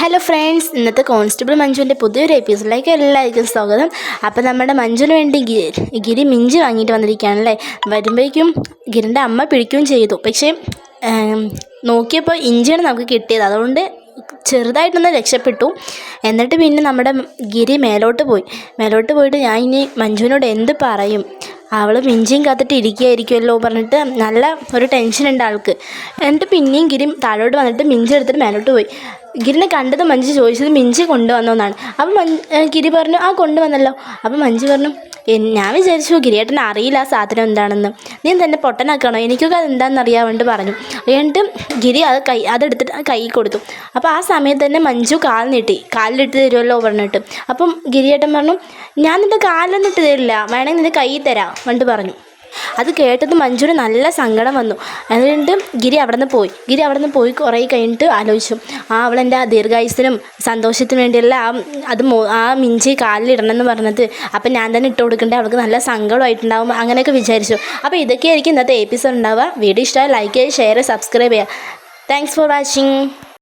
Hello friends, ഇന്നത്തെ constable മഞ്ജുവിൻ്റെ പുതിയൊരു എപ്പിസോഡിലേക്ക് എല്ലാവർക്കും സ്വാഗതം. അപ്പോൾ നമ്മുടെ മഞ്ജുവിന് വേണ്ടി ഗിരി മിഞ്ചി വാങ്ങിയിട്ട് വന്നിരിക്കുകയാണല്ലേ. വരുമ്പോഴേക്കും ഗിരിൻ്റെ അമ്മ പിടിക്കുകയും ചെയ്തു. പക്ഷേ നോക്കിയപ്പോൾ ഇഞ്ചിയാണ് നമുക്ക് കിട്ടിയത്. അതുകൊണ്ട് ചെറുതായിട്ടൊന്ന് രക്ഷപ്പെട്ടു. എന്നിട്ട് പിന്നെ നമ്മുടെ ഗിരി മേലോട്ട് പോയിട്ട് ഞാൻ ഇനി മഞ്ജുവിനോട് എന്ത് പറയും, അവൾ മിഞ്ചിയും കാത്തിട്ട് ഇരിക്കുകയായിരിക്കുമല്ലോ പറഞ്ഞിട്ട് നല്ല ഒരു ടെൻഷനുണ്ട് ആൾക്ക്. എന്നിട്ട് പിന്നെയും ഗിരി താഴോട്ട് വന്നിട്ട് മിഞ്ചി എടുത്തിട്ട് മേലോട്ട് പോയി. ഗിരിനെ കണ്ടത് മഞ്ജു ചോദിച്ചത് മിഞ്ചി കൊണ്ടുവന്നോന്നാണ്. അപ്പം ഗിരി പറഞ്ഞു ആ കൊണ്ടുവന്നല്ലോ. അപ്പം മഞ്ജു പറഞ്ഞു ഞാൻ വിചാരിച്ചു ഗിരിയേട്ടന് അറിയില്ല ആ സാധനം എന്താണെന്ന്, നീ തന്നെ പൊട്ടനാക്കണോ, എനിക്കൊക്കെ അത് എന്താണെന്ന് അറിയാൻ പറഞ്ഞു. എന്നിട്ട് ഗിരി അതെടുത്തിട്ട് കൈ കൊടുത്തു. അപ്പോൾ ആ സമയത്ത് തന്നെ മഞ്ജു കാലിലിട്ട് തരുമല്ലോ പറഞ്ഞിട്ട്. അപ്പം ഗിരിയേട്ടൻ പറഞ്ഞു ഞാൻ നിൻ്റെ കാലിലൊന്നും ഇട്ട് തരില്ല, വേണമെങ്കിൽ നിൻ്റെ കൈ തരാം എന്നിട്ട് പറഞ്ഞു. അത് കേട്ടത് മഞ്ജുവിന് നല്ല സങ്കടം വന്നു. അതുകൊണ്ട് ഗിരി അവിടെ നിന്ന് പോയി കുറേ കഴിഞ്ഞിട്ട് ആലോചിച്ചു, അവളെൻ്റെ ദീർഘായുസ്സിനും സന്തോഷത്തിനും വേണ്ടിയല്ല ആ മിഞ്ചി കാലിലിടണമെന്ന് പറഞ്ഞത്. അപ്പം ഞാൻ തന്നെ ഇട്ട് കൊടുക്കേണ്ടത്, അവൾക്ക് നല്ല സങ്കടമായിട്ടുണ്ടാവും അങ്ങനെയൊക്കെ വിചാരിച്ചു. അപ്പോൾ ഇതൊക്കെയായിരിക്കും ഇന്നത്തെ എപ്പിസോഡ് ഉണ്ടാവുക. വീഡിയോ ഇഷ്ടമായി ലൈക്ക് ചെയ്യുക, ഷെയർ, സബ്സ്ക്രൈബ് ചെയ്യുക. Thanks for watching.